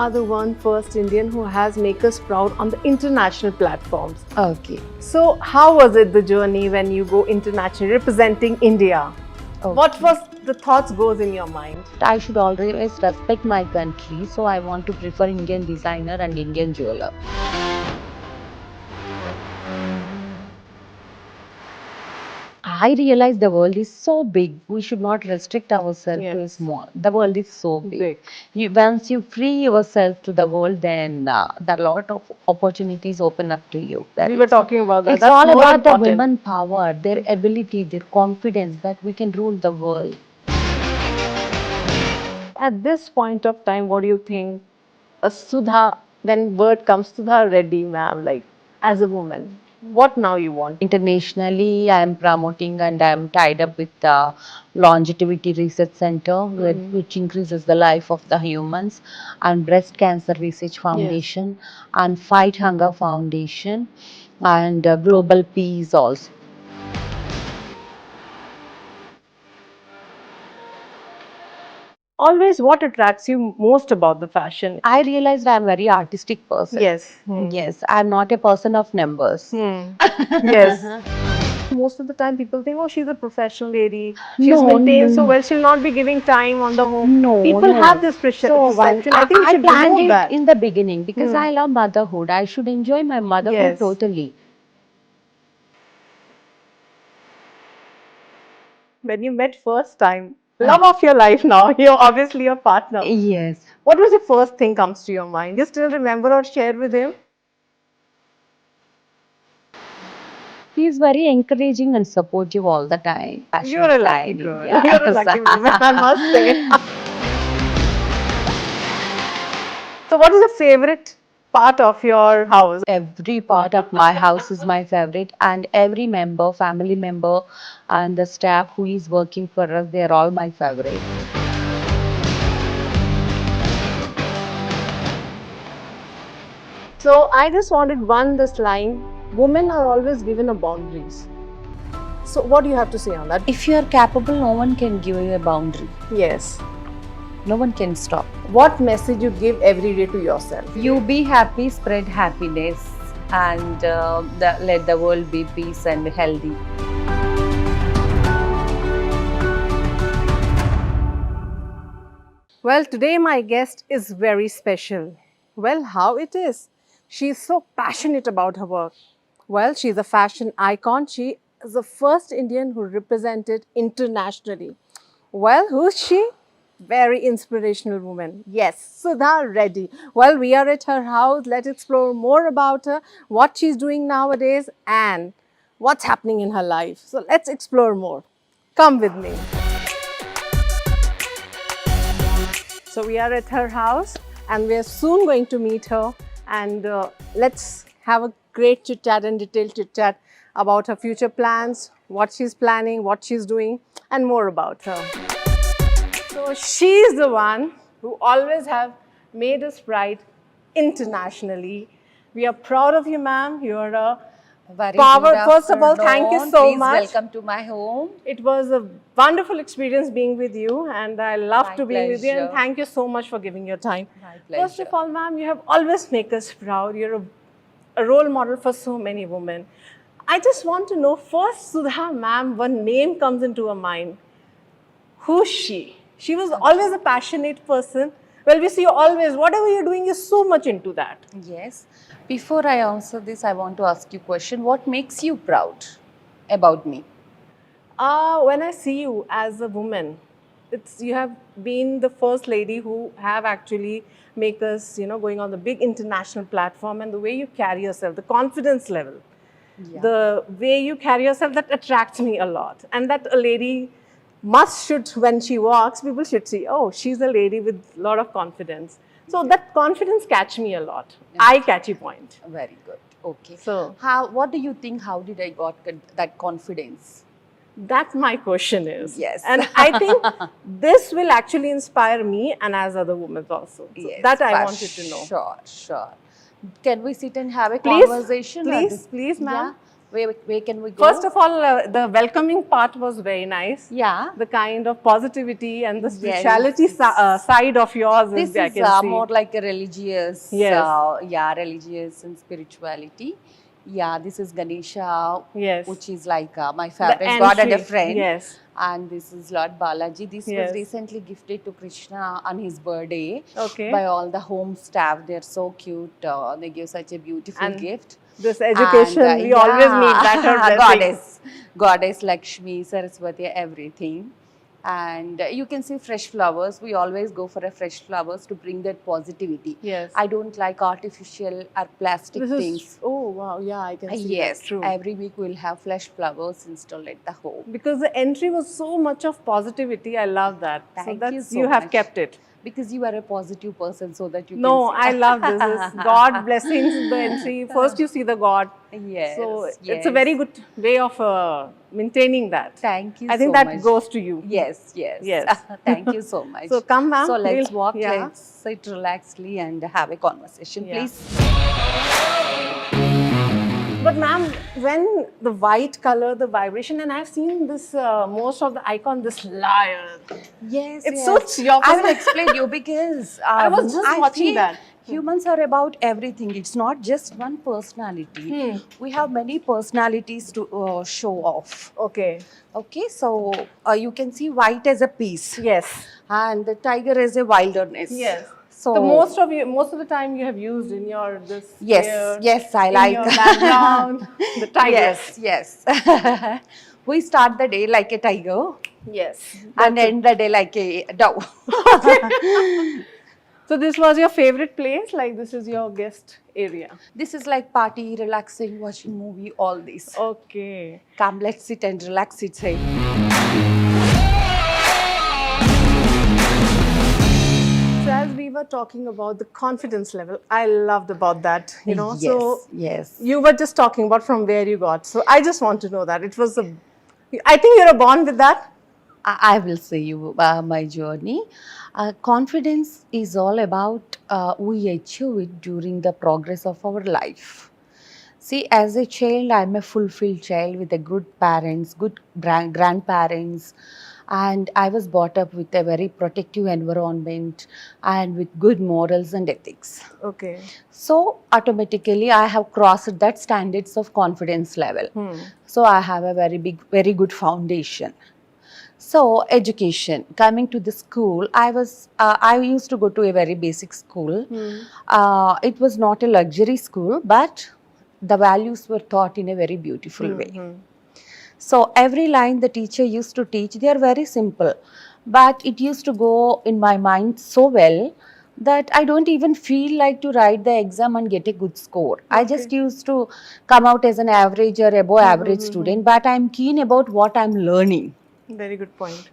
are the one first Indian who has Make Us Proud on the international platforms. Okay. So how was it the journey when you go internationally representing India? Okay. What was the thoughts goes in your mind? I should always respect my country, so I want to prefer Indian designer and Indian jeweler. I realize the world is so big. We should not restrict ourselves to Yes. small. The world is so big. Big. Once you free yourself to the world, then there are a lot of opportunities open up to you. We were talking about that. It's That's all more about the important. women power, their ability, their confidence that we can rule the world. At this point of time, what do you think? Sudha, when word comes Sudha Reddy, ma'am, like as a woman, what now you want? Internationally, I am promoting and I am tied up with the Longevity Research Center, which increases the life of the humans, and Breast Cancer Research Foundation, and Fight Hunger Foundation, and Global Peace also. Always, what attracts you most about the fashion? I realized I am a very artistic person. Yes. Yes, I am not a person of numbers. Yes. Most of the time, people think, oh, she's a professional lady. She's No, maintained so no. well. She'll not be giving time on the home. No, People no. have this perception. I think we I should planned remove it that. in the beginning because I love motherhood. I should enjoy my motherhood Yes. totally. When you met first time, love of your life now, you're obviously your partner. Yes. What was the first thing comes to your mind? You still remember or share with him? He is very encouraging and supportive all the time. You're a lucky girl. You're a lucky woman, I must say. So what is the favorite part of your house? Every part of my house is my favorite, and every member, family member, and the staff who is working for us, they are all my favorite. So I just wanted one this line. Women are always given a boundaries. So what do you have to say on that? If you are capable, no one can give you a boundary. Yes. No one can stop. What message you give every day to yourself? You be happy, spread happiness, and let the world be peace and healthy. Well, today my guest is very special. Well, how it is? She is so passionate about her work. Well, she's a fashion icon. She is the first Indian who represented internationally. Well, who's she? Very inspirational woman. Yes, Sudha Reddy. Well, we are at her house. Let's explore more about her, what she's doing nowadays, and what's happening in her life. So let's explore more. Come with me. So we are at her house and we are soon going to meet her, and let's have a great chit chat and detailed chit chat about her future plans, what she's planning, what she's doing, and more about her. So she's the one who always have made us proud internationally. We are proud of you, ma'am. You are a Very power. good First of all, thank you afternoon. so Please much. welcome to my home. It was a wonderful experience being with you, and I love My to be with you. And pleasure. thank you so much for giving your time. My First pleasure. of all, ma'am, you have always made us proud. You're a role model for so many women. I just want to know first, Sudha, ma'am, one name comes into her mind. Who's she? She was always a passionate person. Well, we see you always, whatever you're doing, you're so much into that. Yes. Before I answer this, I want to ask you a question. What makes you proud about me? When I see you as a woman, you have been the first lady who have actually make us, going on the big international platform, and the way you carry yourself, the confidence level, the way you carry yourself, that attracts me a lot. And that a lady should, when she walks, people should see, oh, she's a lady with a lot of confidence. So that confidence catch me a lot. Eye-catchy point. Very good. Okay. So What do you think? How did I got that confidence? that my question is. Yes. And I think this will actually inspire me and as other women also. So Yes, that I for wanted to know. Sure, sure. Can we sit and have a Please, conversation? please, ma'am. Where can we go? First of all, the welcoming part was very nice. Yeah. The kind of positivity and the Yes. spirituality side of yours This is, I is can see. more like a religious, Yes. religious and spirituality. Yeah, this is Ganesha, Yes. which is like my The favorite god and a entry, friend. yes. And this is Lord Balaji. This Yes. was recently gifted to Krishna on his birthday Okay. by all the home staff. They're so cute. They give such a beautiful And gift. This education, And, we always need that, her blessings. goddess Lakshmi, Saraswati, everything. And you can see fresh flowers. We always go for a fresh flowers to bring that positivity. Yes. I don't like artificial or plastic This things. is, oh wow, yeah, I can see Yes, that. True. every week we'll have fresh flowers installed at the home. Because the entry was so much of positivity, I love that. So Thank that's, you so you have much. kept it. Because you are a positive person, so that you No, can see. I love this. Is God blessings the entry. First you see the God. Yes. So it's a yes. very good way of maintaining that. Thank you I think so that much. goes to you. Yes, yes. Yes. Thank you so much. So come, ma'am. So let's We'll- walk, yeah. let's sit relaxedly and have a conversation, Yeah. please. But ma'am, when the white color, the vibration, and I've seen this, most of the icon, this lion. Yes, It yes. suits your I will person- explain you because I was just watching feel that. humans are about everything. It's not just one personality. We have many personalities to show off. Okay. Okay, so you can see white as a peace, Yes. and the tiger as a wilderness. Yes. So the most of the time you have used in your this. Yes, here, yes, I in like your background. The tiger. Yes, yes. We start the day like a tiger Yes. and end the day like a dove. So this was your favorite place? Like this is your guest area? This is like party, relaxing, watching movie, all this. Okay. Come, let's sit and relax. It's a So as we were talking about the confidence level, I loved about that, you know. yes, So yes. you were just talking about from where you got. So I just want to know that. It was a, I think you're born with that. I will say you my journey. Confidence is all about we achieve it during the progress of our life. See, as a child, I'm a fulfilled child with a good parents, good grandparents, and I was brought up with a very protective environment and with good morals and ethics. Okay. So automatically, I have crossed that standards of confidence level. So I have a very good foundation. So education, coming to the school, I used to go to a very basic school. It was not a luxury school, but the values were taught in a very beautiful way. So every line the teacher used to teach, they are very simple, but it used to go in my mind so well that I don't even feel like to write the exam and get a good score. I just used to come out as an average or above average student, but I'm keen about what I'm learning. Very good point.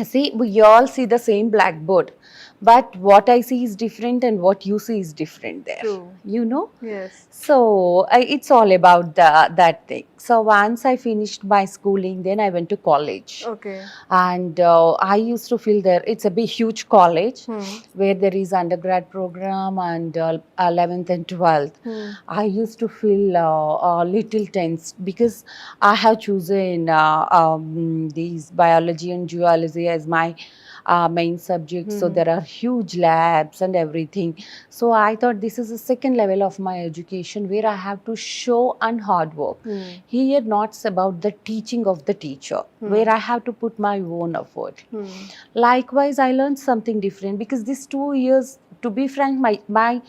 See, we all see the same blackboard, but what I see is different and what you see is different there. True. You know? Yes. So it's all about that thing. So once I finished my schooling, then I went to college. Okay. And I used to feel there, it's a big, huge college where there is undergrad program and 11th and 12th. I used to feel a little tense because I have chosen these biology and geology as my main subject. So there are huge labs and everything. So I thought this is the second level of my education where I have to show and hard work. Here, not about the teaching of the teacher, where I have to put my own effort. Likewise, I learned something different because these 2 years, to be frank, my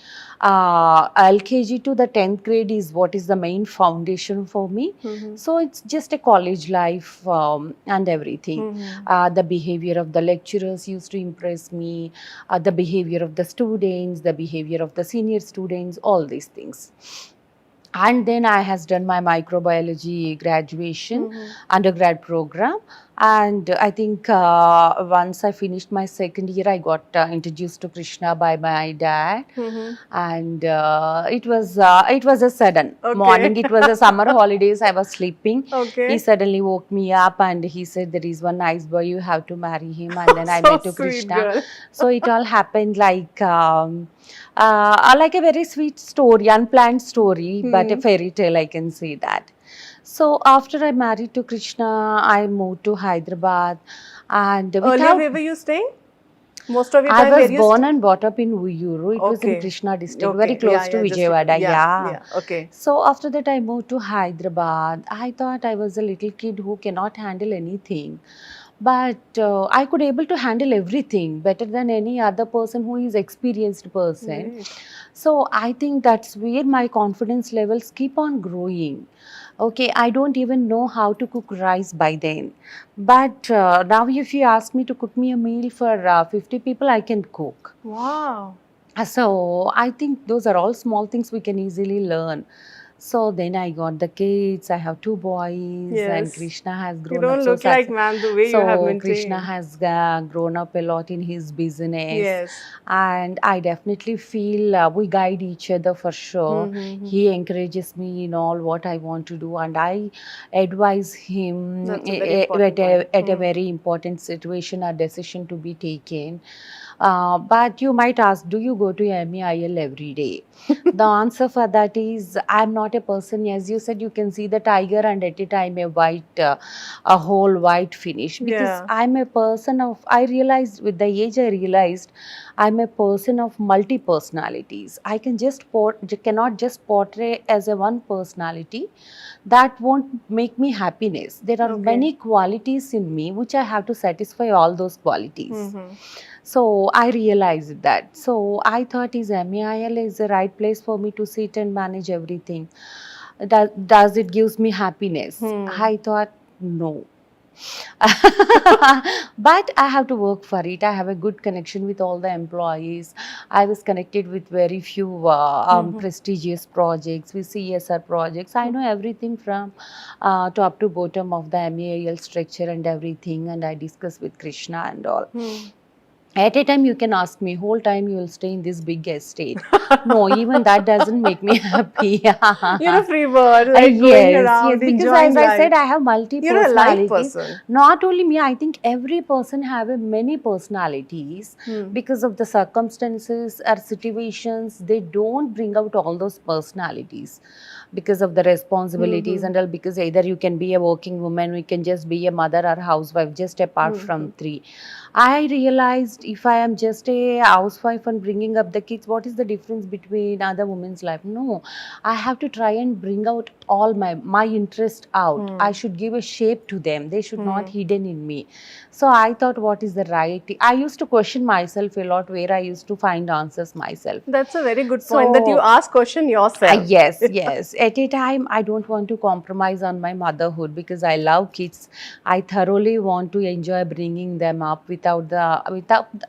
LKG to the 10th grade is what is the main foundation for me. So it's just a college life and everything. The behavior of the lecturers used to impress me, the behavior of the students, the behavior of the senior students, all these things. And then I has done my microbiology graduation, undergrad program. And I think once I finished my second year, I got introduced to Krishna by my dad. And it was a sudden morning. It was a summer holidays. I was sleeping. Okay. He suddenly woke me up and he said, "There is one nice boy. You have to marry him." And then I So met to sweet Krishna. girl. So it all happened like a very sweet story, unplanned story, but a fairy tale, I can say that. So after I married to Krishna, I moved to Hyderabad, and Earlier, without where were you staying? Most of your I time, where was you born and brought up in Uyuru. It was in Okay. Krishna district, very Okay. Yeah, close to yeah. Just Vijayawada. yeah, Yeah. yeah. Okay. So after that, I moved to Hyderabad. I thought I was a little kid who cannot handle anything, but I could able to handle everything better than any other person who is experienced person. Great. So I think that's where my confidence levels keep on growing. Okay, I don't even know how to cook rice by then. But now, if you ask me to cook me a meal for 50 people, I can cook. Wow. So I think those are all small things we can easily learn. So then I got the kids. I have two boys, and Yes. Krishna has You grown up don't so look like, successful. ma'am, the way you have So Krishna maintained. has grown up a lot in his business, Yes. and I definitely feel we guide each other for sure. Mm-hmm. He encourages me in all what I want to do, and I advise him That's a very important point. at a very important situation or decision to be taken. But you might ask, do you go to MEIL every day? The answer for that is, I'm not a person. As you said, you can see the tiger and at a time a whole white finish. Because Yeah. I'm a person of, I realized with the age, I realized I'm a person of multi personalities. I can cannot just portray as a one personality. That won't make me happiness. There are Okay. many qualities in me which I have to satisfy all those qualities. Mm-hmm. So I realized that. So I thought is MEIL is the right place for me to sit and manage everything. Does it gives me happiness? Hmm. I thought no. But I have to work for it. I have a good connection with all the employees. I was connected with very few Mm-hmm. prestigious projects, with CSR projects. I know everything from top to bottom of the MEIL structure and everything. And I discuss with Krishna and all. Hmm. At a time, you can ask me, whole time you will stay in this big estate. No, even that doesn't make me happy. You're a free bird, like going Yes, yes, around, because as enjoying I said, life. I have multi You're a life personalities. person. Not only me, I think every person have a many personalities Hmm. because of the circumstances or situations. They don't bring out all those personalities because of the responsibilities Mm-hmm. and all. Because either you can be a working woman, we can just be a mother or housewife, just apart Mm-hmm. from three. I realized if I am just a housewife and bringing up the kids, what is the difference between other women's life? No, I have to try and bring out all my interest out. I Hmm. should give a shape to them. They should not Hmm. hidden in me. So I thought, what is the right? I used to question myself a lot, where I used to find answers myself. That's a very good point that you So ask question yourself. yes, yes. At a time, I don't want to compromise on my motherhood because I love kids. I thoroughly want to enjoy bringing them up without the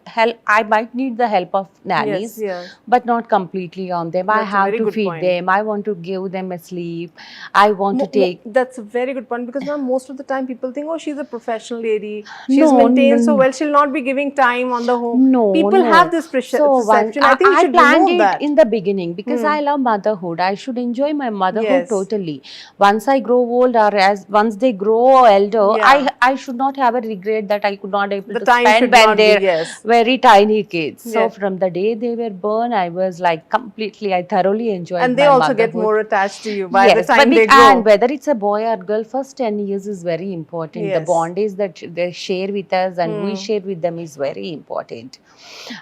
help. I might need the help of Yes, nannies, yes. but not completely on them. I That's a have very to good feed point. them. I want to give them a sleep. I want to take. That's a very good point because now most of the time people think, oh, she's a professional lady. She's No, maintained so no, well. She'll not be giving time on the home. no, People have no. this So one, perception. I think we I should planned remove it that. in the beginning because Hmm. I love motherhood. I should enjoy my motherhood Yes. totally. Once I grow old, or as once they grow elder, Yeah. I should not have a regret that I could not able The to time spend should when not be, they're yes. very tiny kids. So Yeah. from the day they were born, I was like completely. I thoroughly enjoyed And they my also get motherhood. more attached to you by the Yes, time they and grow. whether it's a boy or girl, first 10 years is very important. The Yes. bondage that they share with us and we Hmm. share with them is very important.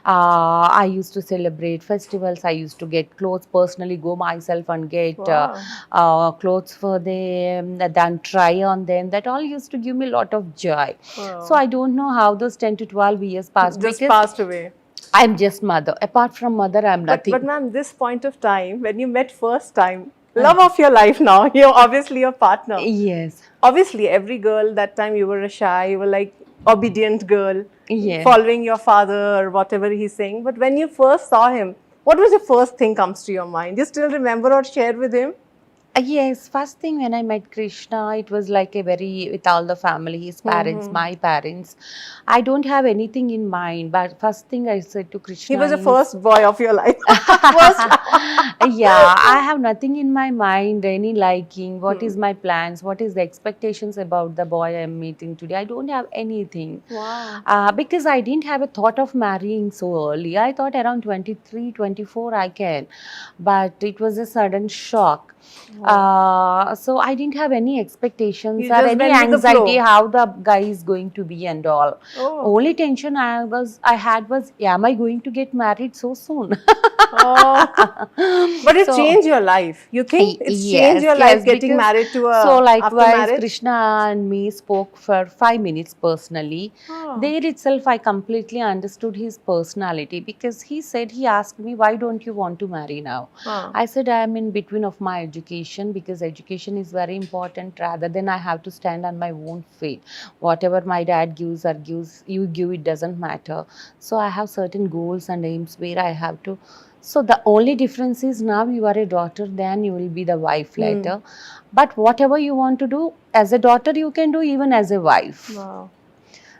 I used to celebrate festivals. I used to get clothes personally, go myself and get Wow. clothes for them, then try on them. That all used to give me a lot of joy. So Wow. I don't know how those 10 to 12 years passed Just because passed away. I'm just mother. Apart from mother, I'm But nothing. ma'am, this point of time when you met first time, love of your life now, you're obviously your partner. Yes, Obviously, every girl that time you were a shy, you were like obedient girl, yes. following your father or whatever he's saying. But when you first saw him, what was the first thing comes to your mind? You still remember or share with him? Yes, first thing when I met Krishna, it was like a very, with all the family, his parents, Hmm. my parents. I don't have anything in mind, but first thing I said to He Krishna was the is, first boy of your life. First. yeah, I have nothing in my mind, any liking, what Hmm. is my plans, what is the expectations about the boy I'm meeting today. I don't have anything. Wow. Because I didn't have a thought of marrying so early. I thought around 23, 24 I can, but it was a sudden shock. So I didn't have any expectations You or just any went with the anxiety flow. how the guy is going to be and all. Oh. Only tension I had was, am I going to get married so soon? Oh. But it So changed your life. You think it's changed yes, your life yes, getting because married to so after likewise, marriage? Krishna and me spoke for 5 minutes personally. Oh. There itself, I completely understood his personality because he said, he asked me, why don't you want to marry now? Huh. I said, I am in between of my education because education is very important rather than I have to stand on my own feet. Whatever my dad gives or gives, you give, it doesn't matter. So I have certain goals and aims where I have to. So the only difference is now you are a daughter, then you will be the wife later. But whatever you want to do as a daughter, you can do even as a wife. Wow.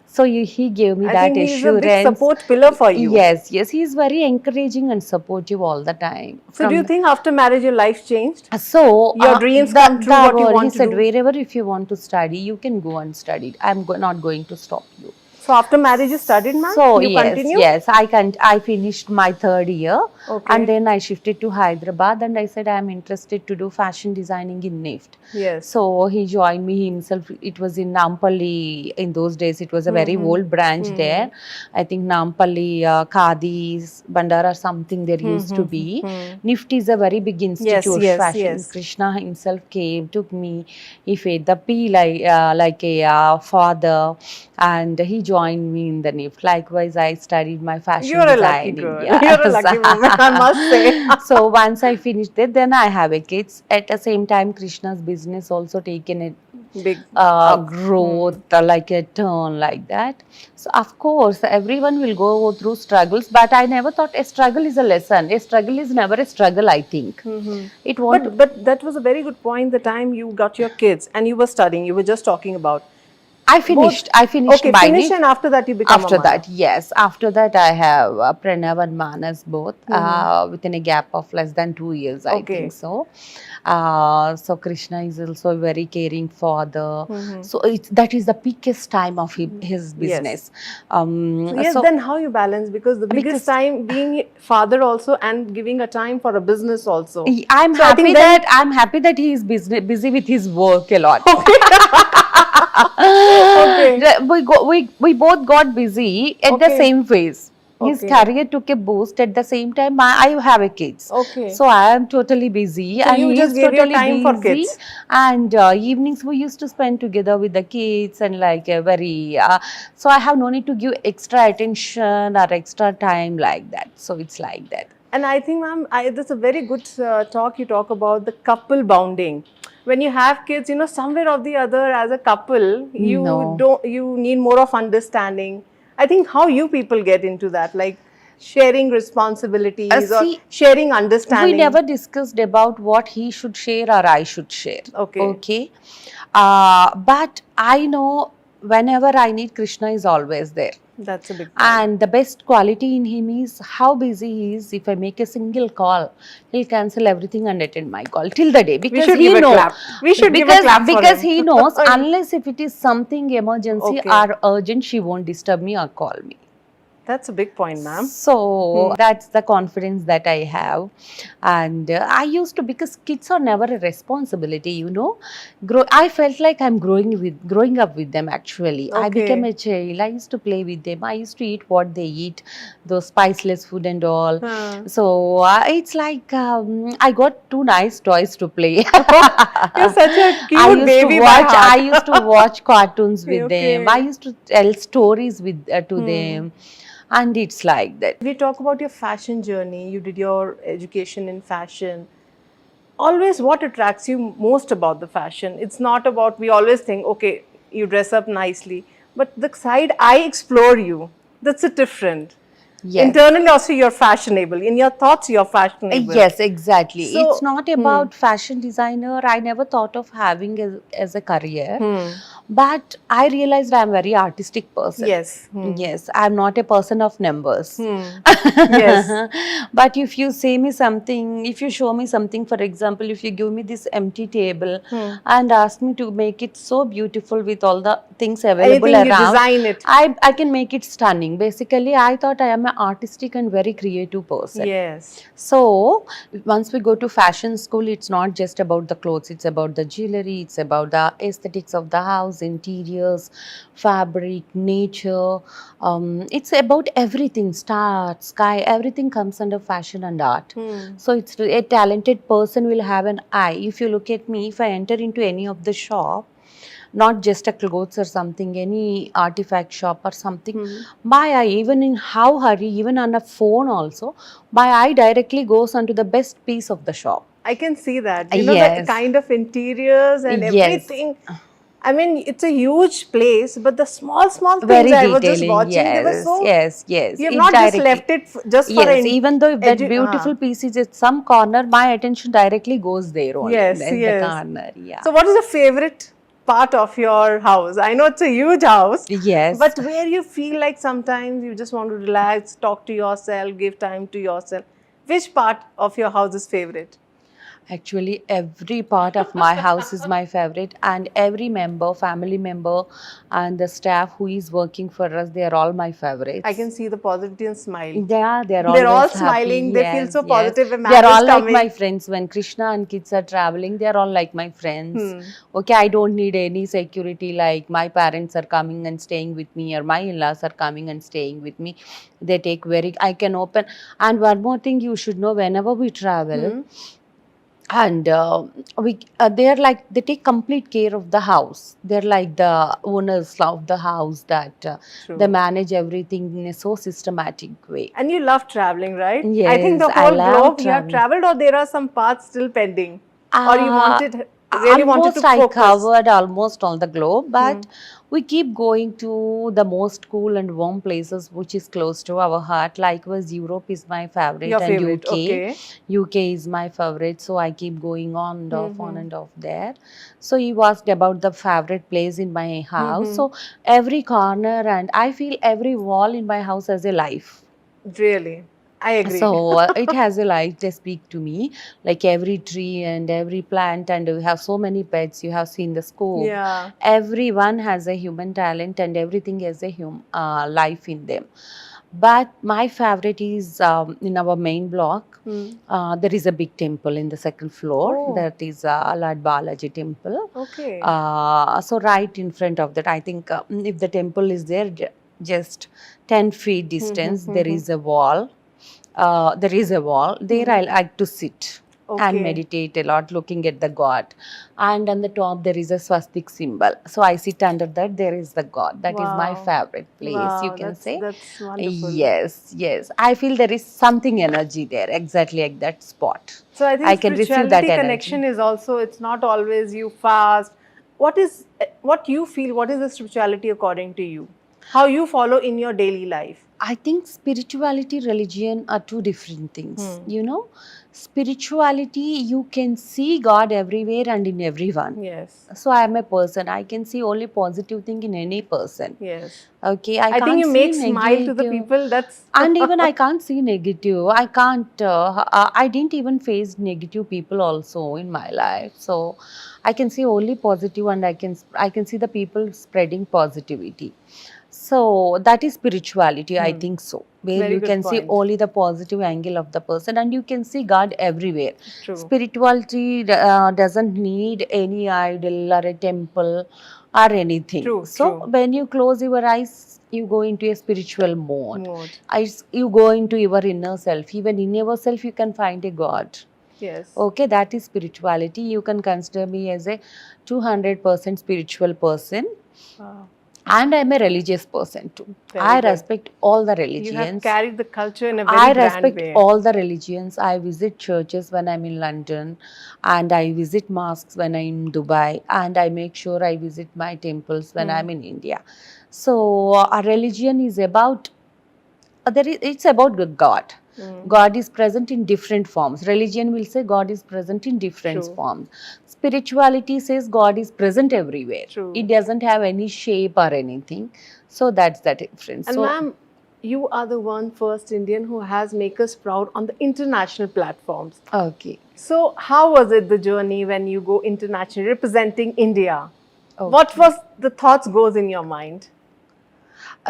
So he gave me I that think he's a big assurance. support pillar for you. Yes, yes, he is very encouraging and supportive all the time. So do you think after marriage your life changed? So Your dreams come true, what you want he to said, do? wherever if you want to study, you can go and study. I'm not going to stop you. So after marriage you studied, ma'am? So You yes, continue? yes, I finished my third year, Okay. and then I shifted to Hyderabad, and I said I am interested to do fashion designing in NIFT. Yes. So he joined me himself. It was in Nampalli. In those days, it was a very old branch there. I think Nampalli, Khadis, Bandara, something there used to be. NIFT is a very big institute, yes, fashion. yes. Krishna himself came, took me. He fed the pea like a father, and he joined me in the NIFT. Likewise, I studied my fashion You're a lucky designing. girl. Yes. You're a lucky woman, I must say. So once I finished it, then I have a kids. At the same time, Krishna's business also taken a Big growth, like a turn like that. So of course, everyone will go through struggles, but I never thought a struggle is a lesson. A struggle is never a struggle, I think. It won't. But that was a very good point. The time you got your kids and you were studying, you were just talking about. I finished Okay, my finish, NIFT. and after that you become After a mother. that, yes. After that, I have Pranav and Manas both within a gap of less than 2 years, I Okay. think so. So Krishna is also a very caring father. So that is the peakest time of his business. So yes, then how you balance? Because the biggest time being father also and giving a time for a business also. I'm So I think happy that he is busy with his work a lot. Okay. We both got busy at the Okay. same phase. His Okay. career took a boost. At the same time, I have a kids. Okay. So I am totally busy, So and you he just is gave your totally time for busy. kids. And evenings we used to spend together with the kids, and like a very. So I have no need to give extra attention or extra time like that. So it's like that. And I think, ma'am, that's a very good talk you talk about the couple bonding. When you have kids, you know, somewhere or the other, as a couple, you need more of understanding. I think how you people get into that, like sharing responsibilities or See, sharing understanding. we never discussed about what he should share or I should share. Okay. Okay. But I know whenever I need, Krishna is always there. That's a big point. And the best quality in him is how busy he is. If I make a single call, he'll cancel everything and attend my call till the day, because should he give a knows. clap. We should give a clap for because him. he knows unless if it is something emergency Okay. or urgent, she won't disturb me or call me. That's a big point, ma'am. So that's the confidence that I have. And I used to, because kids are never a responsibility, you know. I felt like I'm growing up with them actually. I Okay. became a child. I used to play with them. I used to eat what they eat, those spiceless food and all. So it's like I got two nice toys to play. You're such a cute baby by heart. I used to watch cartoons with Okay. them. I used to tell stories with to them. And it's like that. We talk about your fashion journey. You did your education in fashion. Always, what attracts you most about the fashion? It's not about, we always think, okay, you dress up nicely. But the side I explore you, that's a different. Yes. Internally also you're fashionable. In your thoughts, you're fashionable. Yes, exactly. So, it's not about fashion designer. I never thought of having as a career. But I realized I'm very artistic person. Yes. Yes, I'm not a person of numbers. Hmm. Yes. But if you say me something, if you show me something, for example, if you give me this empty table Hmm. and ask me to make it so beautiful with all the things available Anything you around, design it. I can make it stunning. Basically, I thought I am an artistic and very creative person. Yes. So once we go to fashion school, it's not just about the clothes, it's about the jewelry, it's about the aesthetics of the house, interiors, fabric, nature. It's about everything, stars, sky, everything comes under fashion and art. Hmm. So it's a talented person will have an eye. If you look at me, if I enter into any of the shop, not just a clothes or something, any artifact shop or something, my eye, even in how hurry, even on a phone also, my eye directly goes onto the best piece of the shop. I can see that. The Yes, kind of interiors and yes, everything. I mean, it's a huge place, but the small, small things very I was just detailing. watching, they were Yes, so. yes, yes. You have It not just directly. left it just for Yes, an even though if that beautiful piece is at some corner, my attention directly goes there only, Yes, at the yes. corner. Yeah. So, what is your favorite part of your house? I know it's a huge house, Yes. but where you feel like sometimes you just want to relax, talk to yourself, give time to yourself. Which part of your house is favorite? Actually, every part of my house is my favorite, and every member, family member, and the staff who is working for us, they are all my I can favorites. see the positivity and smile. They're They're all always happy. smiling. They feel Yes, so yes. positive when They're man is all like my coming. friends. When Krishna and kids are traveling, they're all like my friends. Hmm. Okay, I don't need any security, like my parents are coming and staying with me, or my in-laws are coming and staying with me. They take very, I can open. And one more thing you should know, whenever we travel, Hmm. and we they're like, they take complete care of the house. They're like the owners of the house, that they True. manage everything in a so systematic way. And you love traveling, right? I think Yes, the I whole love globe you have traveling. traveled, or there are some parts still pending, or you Uh, wanted really wanted to Almost I focus. covered almost all the globe, Hmm. but we keep going to the most cool and warm places which is close to our heart. Likewise, Europe is my favorite, Your and favorite, UK. okay. UK is my favorite, so I keep going on Mm-hmm. and off there. So you asked about the favorite place in my house. Mm-hmm. So every corner, and I feel every wall in my house has a life. Really, I agree. So it has a life. They speak to me, like every tree and every plant, and we have so many pets. You have seen the scope. Yeah. Everyone has a human talent, and everything has a life in them. But my favorite is in our main block. Hmm. There is a big temple in the second floor. Oh, That is Lord Balaji temple. okay. So right in front of that, I think if the temple is there, just 10 feet distance, there Mm-hmm. is a wall. There I like to sit and Okay. meditate a lot, looking at the god. And on the top there is a swastik symbol, so I sit under that. There is the god. That is my Wow. favorite place, you Wow, can say. that's wonderful. Yes, yes, I feel there is something energy there, exactly at that spot. So I I think can receive that spirituality energy. connection is also, it's not always you fast. What you feel, what is the spirituality according to you? How you follow in your daily life? I think spirituality, religion are two different things. Hmm. You know, spirituality, you can see God everywhere and in everyone. Yes. So I am a person, I can see only positive thing in any person. Yes. Okay, I I think can't you see make smile to the negative. people. That's And even I can't see negative. I can't, I didn't even face negative people also in my life. So I can see only positive, and I can see the people spreading positivity. So that is spirituality, I think so, where very you good can see point. only the positive angle of the person, and you can see God everywhere. True. Spirituality doesn't need any idol or a temple or anything. True. So True. when you close your eyes, you go into a spiritual mode. Mode. You go into your inner self. Even in yourself, you can find a God. Yes. Okay, that is spirituality. You can consider me as a 200% spiritual person. Wow. And I'm a religious person too. Very I good. respect all the You have religions. carried the culture in a very I grand respect way. all the religions. I visit churches when I'm in London, and I visit mosques when I'm in Dubai, and I make sure I visit my temples when I'm in India. So, a religion is about it's about God. God is present in different forms. Religion will say God is present in different True. forms. Spirituality says God is present everywhere. True. It doesn't have any shape or anything. So that's the difference. And So, ma'am, you are the one first Indian who has Make Us Proud on the international platforms. okay. So, how was it the journey when you go internationally representing India? What Okay. was the thoughts goes in your mind?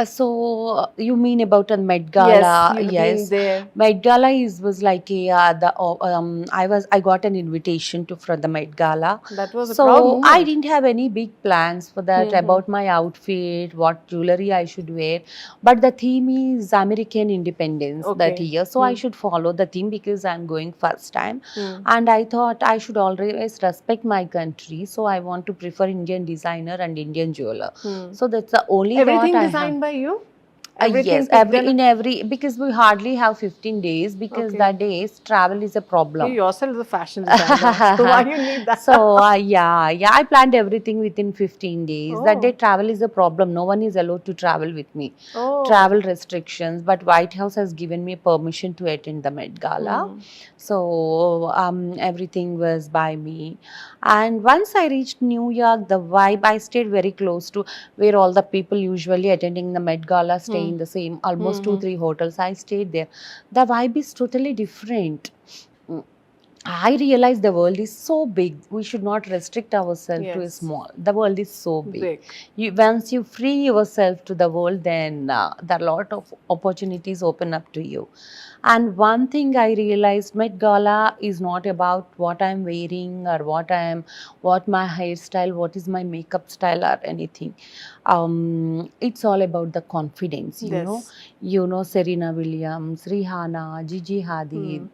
So you mean about a Met Yes, Gala? you've been Yes, there. Met Gala is was like a I got an invitation to for the Met Gala. That was a proud So I moment. didn't have any big plans for that about my outfit, what jewelry I should wear. But the theme is American independence that Okay. year, so I should follow the theme because I'm going first time, Hmm. and I thought I should always respect my country. So I want to prefer Indian designer and Indian jeweler. Hmm. So that's the only thought Everything I have. designed by you? Yes, Everything picked in? every because we hardly have 15 days because Okay. that days travel is a You problem. yourself is a fashion designer. So why you need that? So yeah, I planned everything within 15 days. That day Oh. travel is a problem. No one is allowed to travel with me. Oh. Travel restrictions, but White House has given me permission to attend the Met Gala. Hmm. So everything was by me. And once I reached New York, the vibe, I stayed very close to where all the people usually attending the Met Gala stay in the same almost two, three hotels. I stayed there. The vibe is totally different. Mm. I realize the world is so big. We should not restrict ourselves to a Yes. small. The world is so big. Big. Once you free yourself to the world, then there are a lot of opportunities open up to you. And one thing I realized, Met Gala is not about what I'm wearing or what my hairstyle, what is my makeup style or anything. It's all about the confidence. Yes. Serena Williams, Rihanna, Gigi Hadid.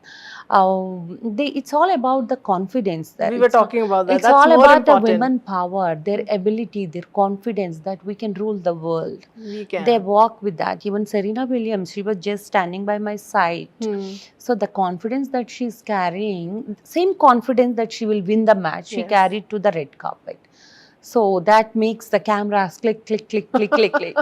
Hmm. It's all about the confidence that We were talking about that. it's That's all more about the important. women power, their ability, their confidence that we can rule the world. We They can. walk with that. Even Serena Williams, she was just standing by my side. Hmm. So the confidence that she's carrying, same confidence that she will win the match, she Yes. carried to the red carpet. So that makes the cameras click, click, click, click, click, click.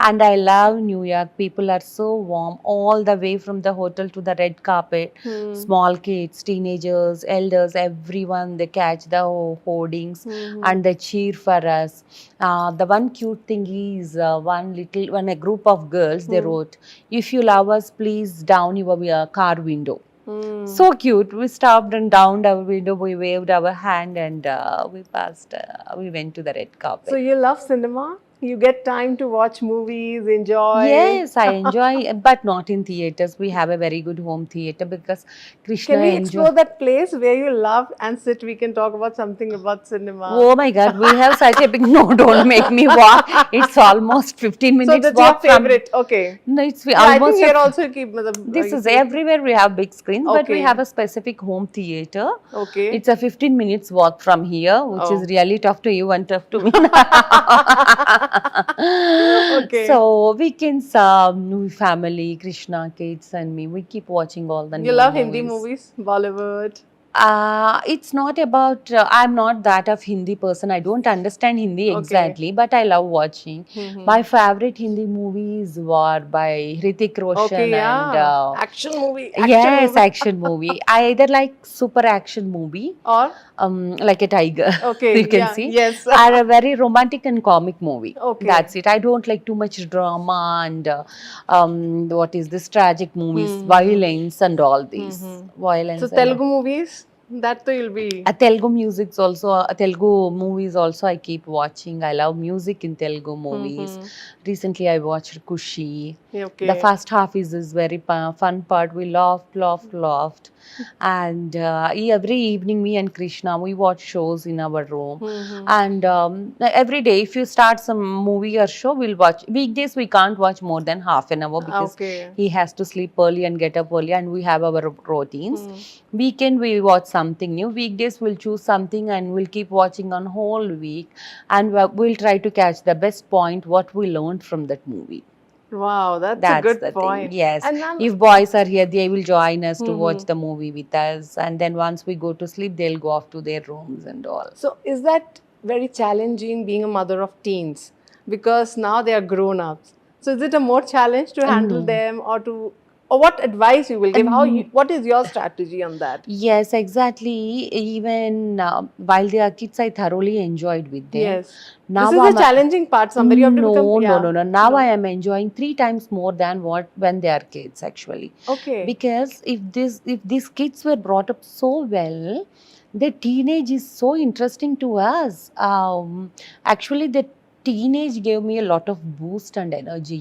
And I love New York. People are so warm, all the way from the hotel to the red carpet. Hmm. Small kids, teenagers, elders, everyone, they catch the hoardings and they cheer for us. The one cute thing is when a group of girls, they wrote, "If you love us, please down your car window." Hmm. So cute. We stopped and downed our window. We waved our hand and we passed. We went to the red carpet. So you love cinema? You get time to watch movies, enjoy. Yes, I enjoy, but not in theaters. We have a very good home theater because Krishna Can we enjoy. explore that place where you love and sit? We can talk about something about cinema. Oh my God, we have such a big. No, don't make me walk. It's almost 15 So minutes that's your walk from. favorite. Okay. No, it's Yeah, I almost. think here also keep. This is everywhere we have big screens, but we Okay. have a specific home theater. Okay. It's a 15 minutes walk from here, which Oh. is really tough to you and tough to me. Okay. So weekends, family, Krishna, kids, and me, we keep watching all the You new love movies. Hindi movies, Bollywood. It's not about, I'm not that of Hindi person. I don't understand Hindi Okay. exactly, but I love watching. My favorite Hindi movies were by Hrithik Roshan Okay, and yeah. Action movie. Action yes, movie. action movie. I either like super action movie, Or like a tiger, okay, you can yeah, see, yes. or a very romantic and comic movie. Okay. That's it. I don't like too much drama and what is this tragic movies, violence and all these violence. So and Telugu movies, that too you'll be. Telugu music's also, Telugu movies also I keep watching. I love music in Telugu movies. Recently I watched Kushi. Okay. The first half is very fun part. We laughed. And every evening, me and Krishna, we watch shows in our room. And every day, if you start some movie or show, we'll watch. Weekdays, we can't watch more than half an hour because Okay. he has to sleep early and get up early, and we have our routines. Weekend, we watch something new. Weekdays, we'll choose something and we'll keep watching on whole week. And we'll try to catch the best point, what we learned from that movie. Wow, that's a That's good the point. thing. Yes. And ma'am, If boys are here, they will join us to watch the movie with us. And then once we go to sleep, they'll go off to their rooms and all. so is that very challenging being a mother of teens? Because now they are grown ups. So is it a more challenge to handle them or to Or what advice you will give? What is your strategy on that? Yes, exactly. Even while they are kids, I thoroughly enjoyed with them. Yes. Now This is the I'm challenging part somewhere. You have to become, yeah. no. Now I No. am enjoying three times more than what when they are kids actually. Okay. Because if these kids were brought up so well, the teenage is so interesting to us. Actually, the teenage gave me a lot of boost and energy.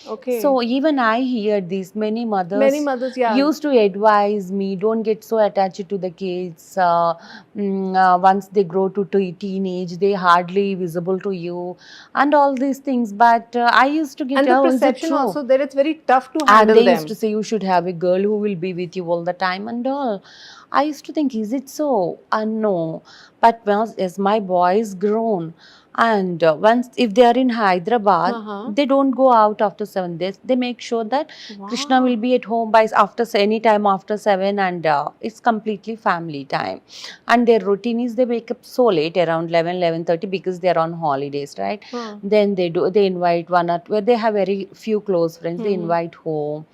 Okay. So even I hear this. Many Many mothers mothers, yeah. used to advise me, don't get so attached to the kids. Once they grow to teenage, they hardly visible to you, and all these things. But I used to get, And the oh, is it perception true? also that it's very tough to And handle they used them. to say you should have a girl who will be with you all the time and all. I used to think, is it so? No. But once as my boy is grown, and once if they are in Hyderabad, Uh-huh. they don't go out after 7 days. They make sure that Krishna will Wow. be at home by after any time after 7, and it's completely family time. And their routine is they wake up so late, around 11:30, because they are on holidays, right? Huh. Then they invite one or two, they have very few close friends, they Mm-hmm. invite home,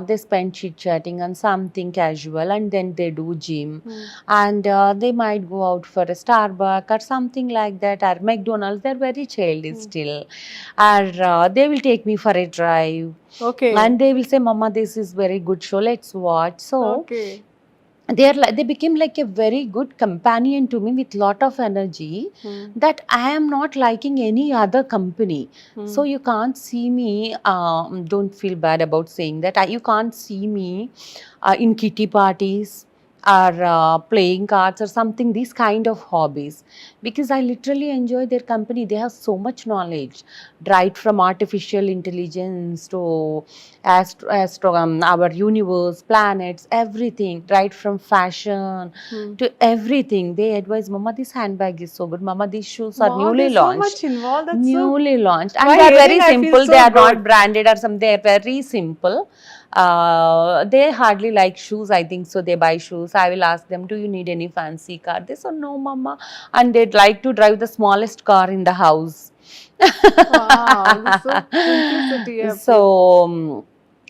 they spend chit chatting on something casual, and then they do gym, and they might go out for a Starbucks or something like that, or McDonald's. They're very childish still, or they will take me for a drive, Okay. and they will say, Mama, this is very good show, let's watch. So Okay. they became like a very good companion to me with lot of energy, that I am not liking any other company. So you can't see me, don't feel bad about saying that, you can't see me in kitty parties or playing cards or something, these kind of hobbies, because I literally enjoy their company. They have so much knowledge, right from artificial intelligence to our universe, planets, everything, right from fashion to everything. They advise, Mama, this handbag is so good. Mama, these shoes are Wow, newly there's so launched. much involved. That's so. Newly launched. By And they are hearing, very I feel simple. They so are not good. branded or something. They are very simple. They hardly like shoes, I think. So they buy shoes. I will ask them, do you need any fancy car? They say, no, Mama. And they'd like to drive the smallest car in the house. Wow, this is so simplicity you have put. So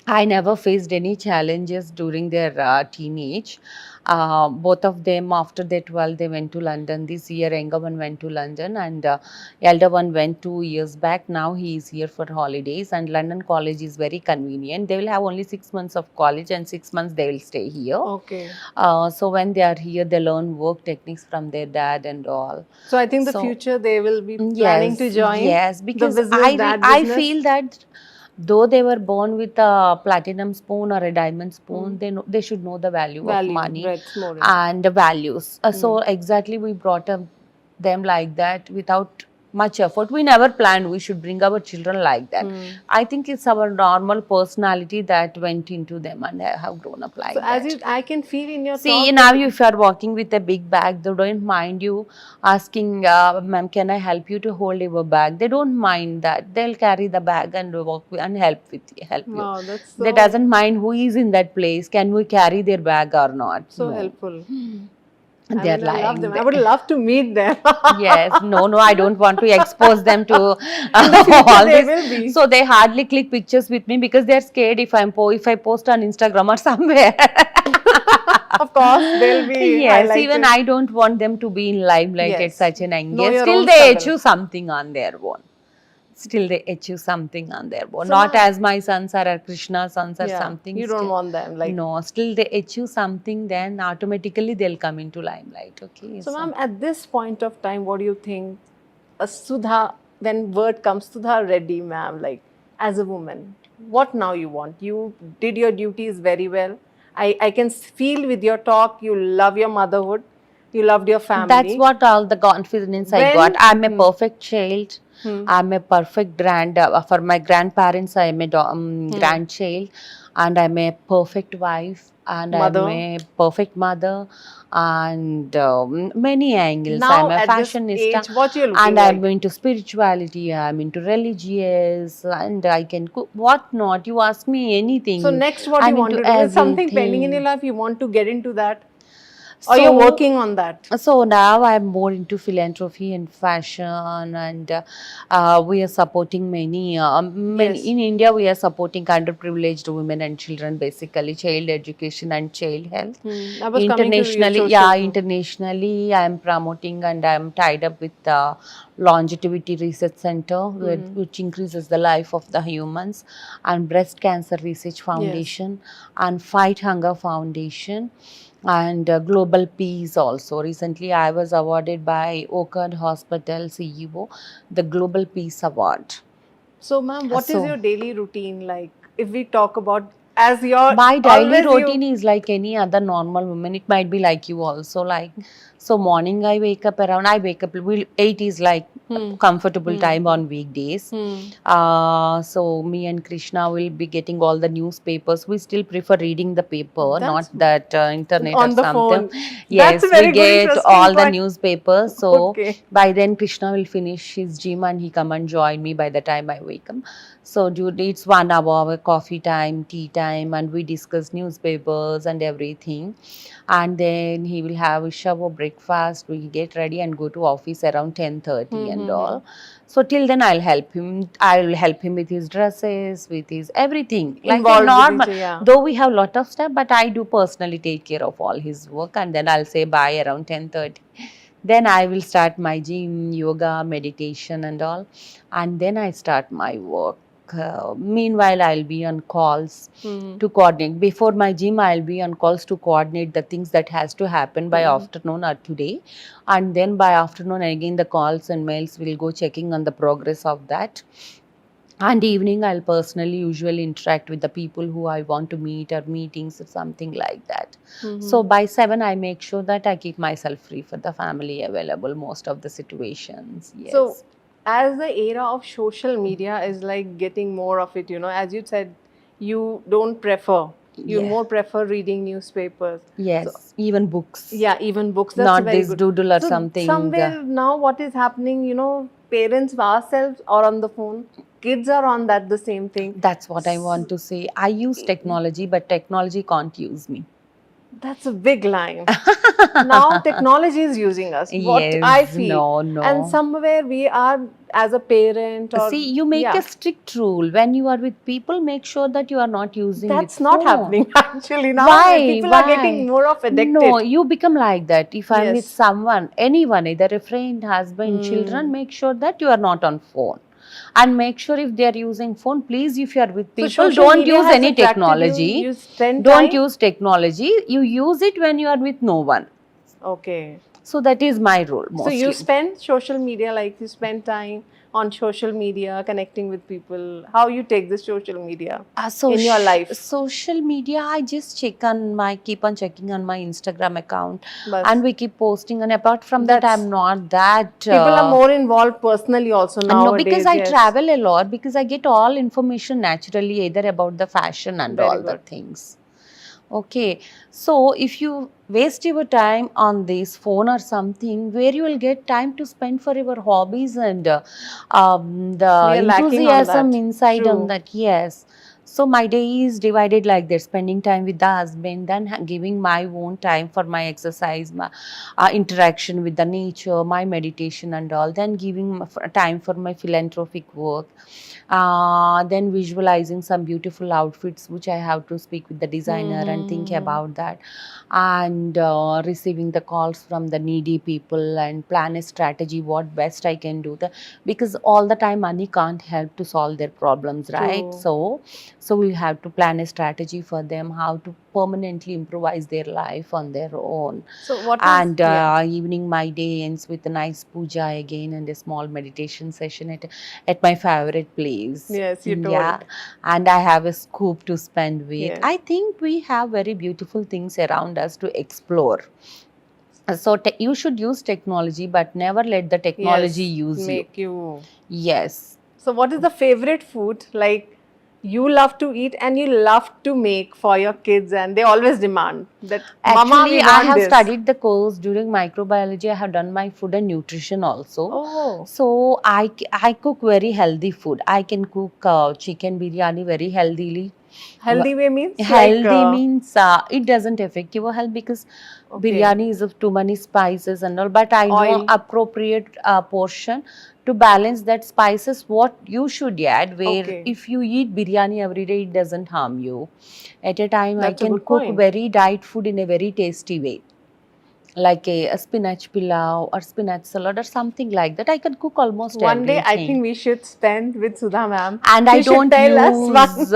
I never faced any challenges during their teenage. Both of them, after their 12, they went to London. This year, younger one went to London, and elder one went 2 years back. Now he is here for holidays, and London college is very convenient. They will have only 6 months of college, and 6 months they will stay here. Okay. So when they are here, they learn work techniques from their dad and all. So I think the So future they will be planning to join yes, the because business, that I business. feel that though they were born with a platinum spoon or a diamond spoon, they should know the value of Value, money breadth more. and the values. So exactly we brought up them like that without much effort. We never planned we should bring our children like that. I think it's our normal personality that went into them, and have grown up like So as that. you, I can feel in your See, talk now that if you are walking with a big bag, they don't mind you asking, ma'am, can I help you to hold your bag? They don't mind that. They'll carry the bag and and help you. wow, that's They so doesn't mind who is in that place. Can we carry their bag or not? so No. helpful. They're I love lying them. I there. would love to meet them. Yes, no, I don't want to expose them to In the future, all they this. will be. So they hardly click pictures with me because they're scared if if I post on Instagram or somewhere. Of course, they'll be Yes, highlighted. even I don't want them to be in limelight at Yes. such an young Know age. your Still, own they struggle. achieve something on their own. Still, they achieve something on their own. So, Not ma'am, as my sons are or Krishna's sons or yeah, something. you don't Still, want them like. no, still they achieve something, then automatically they'll come into limelight. Okay. So, ma'am, at this point of time, what do you think? Sudha, when word comes, Sudha Reddy, ma'am, like as a woman, what now you want? You did your duties very well. I can feel with your talk, you love your motherhood, you loved your family. That's what all the confidence I When- got. I'm a perfect child. I'm a perfect for my grandparents. I am a grandchild, and I'm a perfect wife, and Mother. I'm a perfect mother, and many angles. Now I'm a at this fashionista, age, what you're looking and like? I'm into spirituality. I'm into religious, and I can cook what not. You ask me anything. So next, what I'm you want into to do? Is something pending in everything. your life? You want to get into that? Or you're So working on that? so now I'm more into philanthropy and fashion, and we are supporting many Yes. in India. We are supporting underprivileged women and children, basically child education and child health. I was coming to your social. Internationally, I'm promoting and I'm tied up with the Longevity Research Center, which increases the life of the humans, and Breast Cancer Research Yes. Foundation, and Fight Hunger Foundation, and Global Peace also. Recently, I was awarded by Oakland Hospital CEO the Global Peace Award. So, ma'am, what is So your daily routine like? If we talk about, as you're my daily always you. routine is like any other normal woman. It might be like you also. Like, so morning I wake up, 8 is like Hmm. comfortable Hmm. time on weekdays. Hmm. So me and Krishna will be getting all the newspapers. We still prefer reading the paper, not That's that internet or on the something. phone. That's a Yes, we very good, get interesting all the point. newspapers. So Okay. by then Krishna will finish his gym and he come and join me by the time I wake up. So dude, it's 1 hour coffee time, tea time, and we discuss newspapers and everything. And then he will have a shower, breakfast. We get ready and go to office around 10:30 and Hmm. all. So till then I'll help him. I'll help him with his dresses, with his everything. Like a Involved with normal. each other, yeah. Though we have lot of stuff, but I do personally take care of all his work, and then I'll say bye around 10:30. Then I will start my gym, yoga, meditation, and all, and then I start my work. Meanwhile, I'll be on calls Hmm. to coordinate. Before my gym, I'll be on calls to coordinate the things that has to happen by Hmm. afternoon or today, and then by afternoon again the calls and mails will go checking on the progress of that. And evening, I'll personally usually interact with the people who I want to meet or meetings or something like that. So Hmm. by 7, I make sure that I keep myself free for the family available most of the situations. So, Yes. as the era of social media is like getting more of it, as you said, you don't prefer, you Yeah. more prefer reading newspapers. So, Yes. Even books. yeah, even books, that's a Not very this good. doodle or So, something. somewhere now, what is happening, parents ourselves are on the phone, kids are on that, the same thing. That's what I want to say. I use technology, but technology can't use me. That's a big line. Now technology is using us, what I Yes. feel. No, And no. somewhere we are, as a parent, or See, you make a yeah, strict rule. When you are with people, make sure that you are not using with that's not phone. happening actually. Now Why? people are getting Why? more of No, addicted. you become like that. If I'm with Yes. someone, anyone, either a friend, husband, children, Hmm. make sure that you are not on phone. And make sure if they are using phone, please, if you are with So people, social don't media use has any attracted you. technology. You spend Don't time. use technology. You use it when you are with no one. Okay. So that is my rule So you mostly. spend social media, like you spend time on social media connecting with people. How you take this social media in your life? Social media, I just keep on checking on my Instagram account, But and we keep posting. And apart from that, that's I'm not that. people are more involved personally also And no, because nowadays. I Yes. travel a lot, because I get all information naturally, either about the fashion and Very all the good. things. Okay, so if you waste your time on this phone or something, where you will get time to spend for your hobbies and the We are lacking on enthusiasm that. inside on True. that, yes. So my day is divided like that: spending time with the husband, then giving my own time for my exercise, my interaction with the nature, my meditation and all, then giving time for my philanthropic work, then visualizing some beautiful outfits which I have to speak with the designer and think Hmm. about that, and receiving the calls from the needy people and plan a strategy what best I can do, because all the time money can't help to solve their problems, right? True. So we have to plan a strategy for them how to permanently improvise their life on their own. So what is, And yeah. evening my day ends with a nice puja again and a small meditation session at my favorite place. Yes, you Yeah, told. and I have a scoop to spend with. Yes. I think we have very beautiful things around us to explore. So you should use technology, but never let the technology Yes. use you. Make you. Yes. So what is the favorite food like you love to eat and you love to make for your kids, and they always demand that, Mama, we Actually, I want have this. studied the course during microbiology. I have done my food and nutrition also. Oh. So I cook very healthy food. I can cook chicken biryani very healthily. Healthy way means Healthy means it doesn't affect your health because Okay. biryani is of too many spices and all. But I know Oil. appropriate portion to balance that spices what you should add. Where Okay. if you eat biryani every day, it doesn't harm you. At a time, I That's a can good cook point. very diet food in a very tasty way. Like a spinach pilau or spinach salad or something like that. I can cook almost One day, I everything. think we should spend with Sudha ma'am. And She I should don't tell us one. use,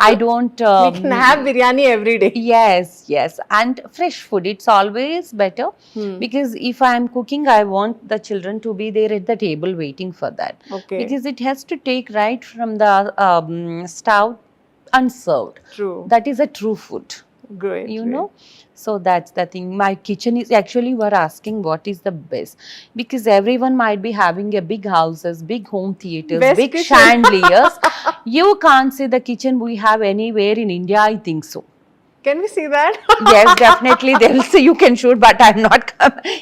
I don't. We can have biryani every day. Yes, yes, and fresh food. It's always better Hmm. because if I am cooking, I want the children to be there at the table waiting for that. Okay. Because it has to take right from the stove unserved. True. That is a true food. Great. You great. know, so that's the thing. My kitchen is actually, we're asking what is the best, because everyone might be having a big houses, big home theaters, Best big kitchen. chandeliers. You can't see the kitchen we have anywhere in India, I think so. Can we see that? Yes, definitely they will say you can shoot, but I'm not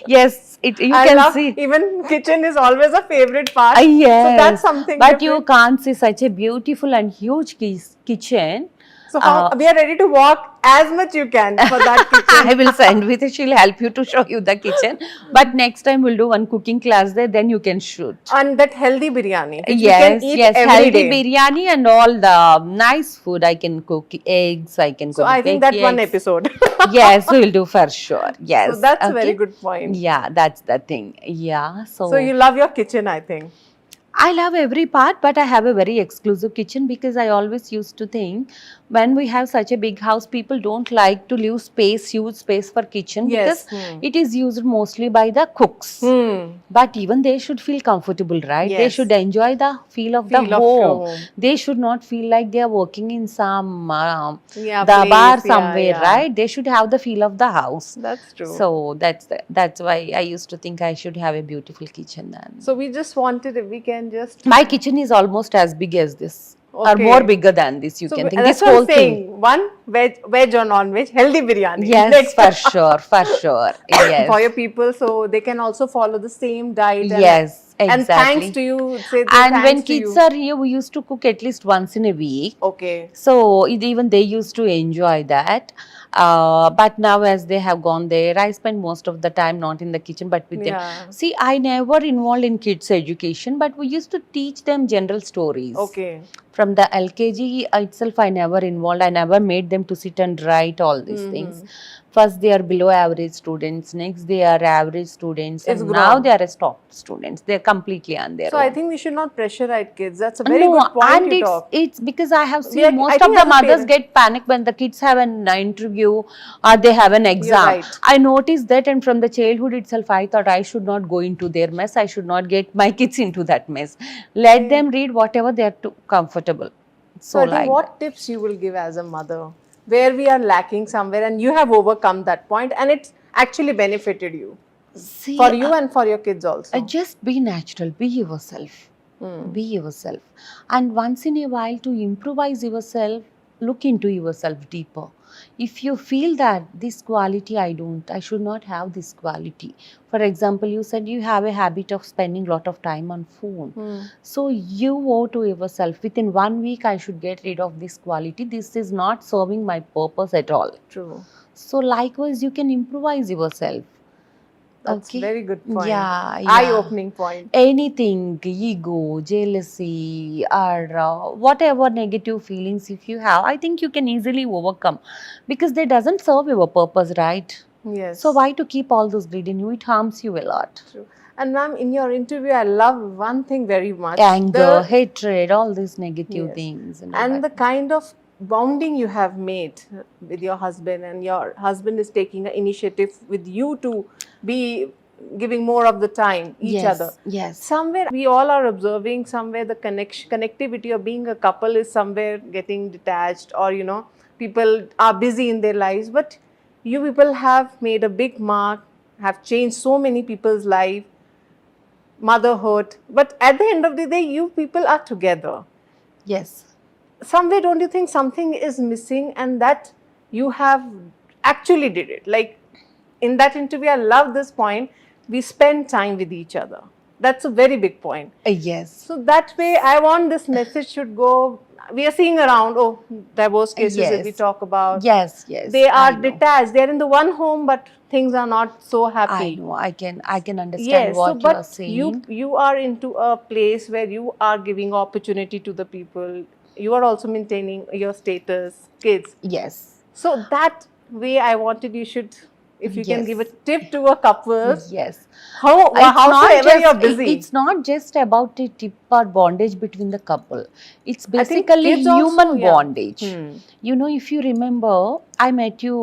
yes, you I can love, see. even kitchen is always a favorite part. Yes, So that's something but different. you can't see such a beautiful and huge kitchen. So how we are ready to walk as much you can for that kitchen. I will send with her. She'll help you to show you the kitchen. But next time we'll do one cooking class there. Then you can shoot. And that healthy biryani, which Yes, we can eat yes, every healthy day. biryani and all the nice food. I can cook eggs. I can So cook. I think baked that one eggs. episode. Yes, we'll do for sure. Yes. So that's a very okay. good point. Yeah, that's the thing. Yeah. So you love your kitchen, I think. I love every part, but I have a very exclusive kitchen because I always used to think when we have such a big house, people don't like to leave space, huge space for kitchen Yes. because it is used mostly by the cooks. But even they should feel comfortable, right? They Yes. should enjoy the feel of the Feel of your home. home. They should not feel like they are working in some Yeah, dabar place, yeah, somewhere, yeah. right? They should have the feel of the house. That's true. So that's why I used to think I should have a beautiful kitchen then. So we just wanted, if we can just. My kitchen is almost as big as this, or Okay. more bigger than this. You So can think that's this what whole I'm saying. thing. One veg or non-veg, healthy biryani. Yes, Next. for sure, for sure. Yes, For your people, so they can also follow the same diet. And, yes, And thanks exactly. to you. Say And when thanks to kids you. are here, we used to cook at least once in a week. Okay. So even they used to enjoy that. But now as they have gone there, I spend most of the time not in the kitchen but with them. Yeah. See, I never involved in kids education, but we used to teach them general stories. Okay. From the LKG itself, I never involved. I never made them to sit and write all these things. First, they are below average students. Next, they are average students. It's And now grown. they are top students. They are completely on their So own. I think we should not pressurize kids. That's a very No, good point and you talk. it's because I have We seen are- I most of think the as a mothers parent- get panicked when the kids have an interview or they have an exam. right. I noticed that, and from the childhood itself, I thought I should not go into their mess. I should not get my kids into that mess. Let them read whatever they are too comfortable. So I think like what tips you will give as a mother where we are lacking somewhere and you have overcome that point and it's actually benefited you see, for you and for your kids also. just be natural, be yourself. Be yourself. And once in a while, to improvise yourself, look into yourself deeper. If you feel that this quality I should not have this quality. For example, you said you have a habit of spending lot of time on phone. So you owe to yourself, within 1 week I should get rid of this quality. This is not serving my purpose at all. True. So likewise, you can improvise yourself. That's Okay. very good point. Yeah. Eye-opening point. Anything, ego, jealousy, or whatever negative feelings if you have, I think you can easily overcome because they doesn't serve your purpose, right? Yes. So why to keep all those greed in you? It harms you a lot. True. And ma'am, in your interview, I love one thing very much. Anger, hatred, all these negative Yes. things. all And that. the kind of bonding you have made with your husband, and your husband is taking an initiative with you to be giving more of the time each yes, other. Yes. Somewhere we all are observing somewhere the connectivity of being a couple is somewhere getting detached, or people are busy in their lives, but you people have made a big mark, have changed so many people's life, motherhood, but at the end of the day you people are together. Yes. Somewhere don't you think something is missing, and that you have actually did it? Like in that interview, I love this point, we spend time with each other. That's a very big point. Yes. So that way I want this message should go we are seeing around, oh, divorce cases that we Yes. talk about. Yes, yes. They I are know. detached. They're in the one home, but things are not so I happy. know. I can understand Yes. So, what you are but saying. you are into a place where you are giving opportunity to the people. You are also maintaining your status, kids. Yes. So that way, I wanted you should, if you can give a Yes. tip to a couple, Yes. It's not howsoever just you're busy. it's not just about a tip or bondage between the couple. It's I think basically kids also, human yeah. bondage. You know, if you remember, I met you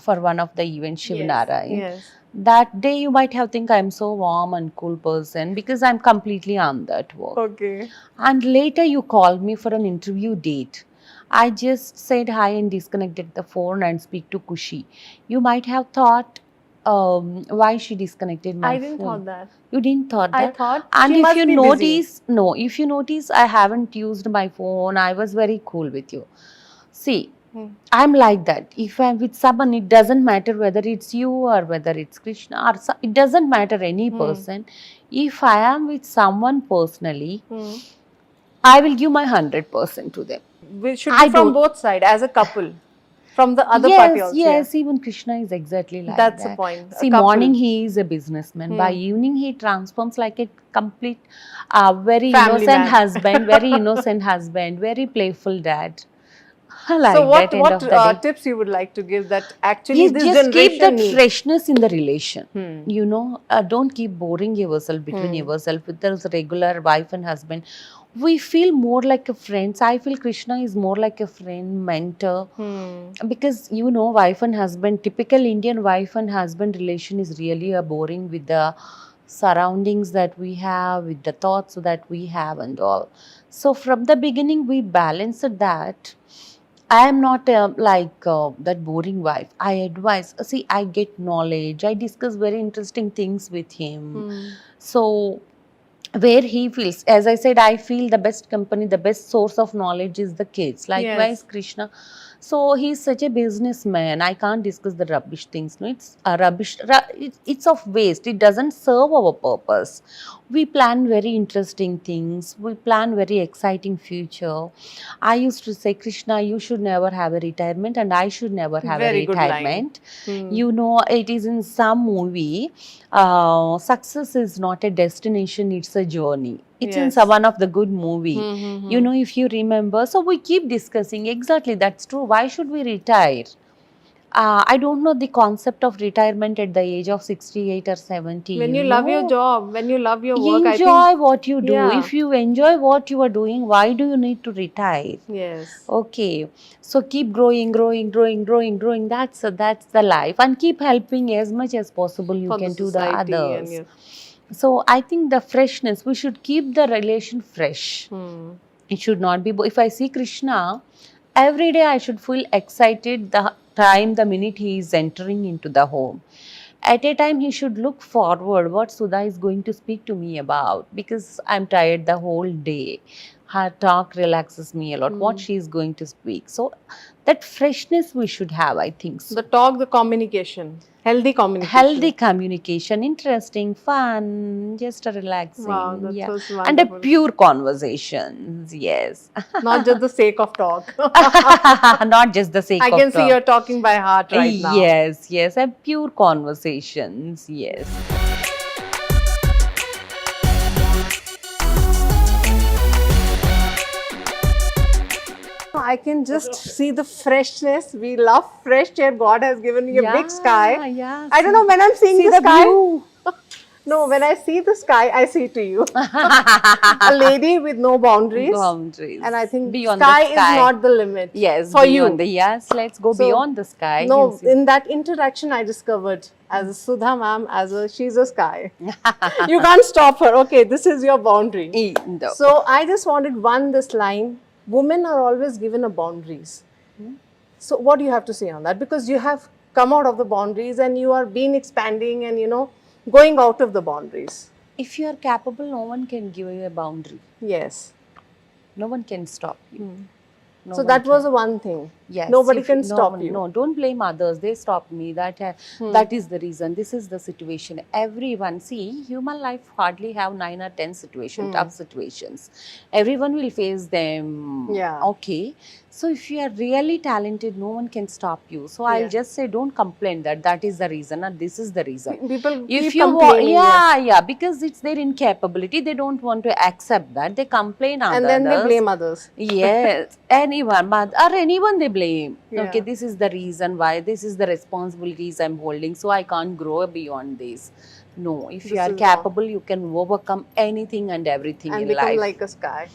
for one of the events, Yes, Shivana, right? yes. That day you might have think I'm so warm and cool person because I'm completely on that work. Okay. And later you called me for an interview date. I just said hi and disconnected the phone and speak to Kushi. You might have thought why she disconnected my I didn't phone. thought that. You didn't thought I that. thought And she if you must be busy. notice, no, if you notice, I haven't used my phone. I was very cool with you. See, I'm like that. If I'm with someone, it doesn't matter whether it's you or whether it's Krishna or it doesn't matter any person. If I am with someone personally, I will give my 100% to them. We should I be from don't. both sides as a couple. From the other party Yes, also, yeah. yes, even Krishna is exactly like That's the that. point. A See, couple. morning he is a businessman. By evening he transforms like a complete, very Family innocent man. husband, very innocent husband, very playful dad. So Like what that end of the day. tips you would like to give that actually You this just keep generation that needs? freshness in the relation. You know, don't keep boring yourself between yourself with the regular wife and husband. We feel more like a friends. I feel Krishna is more like a friend, mentor. Because you know, wife and husband, typical Indian wife and husband relation is really a boring with the surroundings that we have, with the thoughts that we have, and all. So, from the beginning, we balanced that. I am not like that boring wife. I advise. See, I get knowledge. I discuss very interesting things with him. So, where he feels, as I said, I feel the best company, the best source of knowledge is the kids. Likewise, Yes. Krishna. So he's such a businessman. I can't discuss the rubbish things. No, it's a rubbish. It's of waste. It doesn't serve our purpose. We plan very interesting things. We plan very exciting future. I used to say, Krishna, you should never have a retirement, and I should never have a Very good line. retirement. You know, it is in some movie. Success is not a destination; it's a journey. It's in Yes. some one of the good movie. You know, if you remember. So we keep discussing exactly that's true. Why should we retire? I don't know the concept of retirement at the age of 68 or 70. When You you love your know, job, when you love your work, I think, enjoy what you do. yeah. If you enjoy what you are doing, why do you need to retire? Yes. Okay, so keep growing, growing, growing, growing, growing. That's the life, and keep helping as much as possible you For the can to the society and others. your. So I think the freshness, we should keep the relation fresh. It should not be. If I see Krishna, every day I should feel excited the time, the minute he is entering into the home. At a time, he should look forward what Sudha is going to speak to me about because I'm tired the whole day. Her talk relaxes me a lot. What she is going to speak. So that freshness we should have, I think so. The talk, the communication, healthy communication. Healthy communication, interesting, fun, just a relaxing, Wow, that yeah, was and a wonderful. pure conversations, yes. Not just the sake of talk. Not just the sake I of can see talk. you're talking by heart right now. Yes, yes, a pure conversations, yes. I can just see the freshness. We love fresh air. God has given me a big sky. Yeah. I don't know when I'm seeing See the sky. view. No, when I see the sky, I see to you. A lady with no boundaries. Boundaries. And I think Beyond sky the sky is not the limit. Yes, for beyond you. the yes. Let's go So, beyond the sky. No, and see. in that interaction, I discovered as a Sudha ma'am, she's a sky. You can't stop her. Okay, this is your boundary. No. So I just wanted this line. Women are always given a boundaries. So what do you have to say on that? Because you have come out of the boundaries and you are been expanding and going out of the boundaries. If you are capable, no one can give you a boundary. Yes. No one can stop you. No So one that was can. the one thing. Yes, Nobody if can no, stop you. no, don't blame others. They stopped me. That is the reason. This is the situation. Everyone, see, human life hardly have 9 or 10 situations, tough situations. Everyone will face them. Yeah. Okay. So if you are really talented, no one can stop you. So I'll Yeah. just say, don't complain that is the reason and this is the reason. People If keep you complaining. yeah, yeah, because it's their incapability. They don't want to accept that. They complain on And the then they others. blame others. Yes, anyone, or anyone they blame. Okay, Yeah. this is the reason why, this is the responsibilities I'm holding, so I can't grow beyond this. No, if you This are is wrong. capable, you can overcome anything and everything And in become life. like a sky.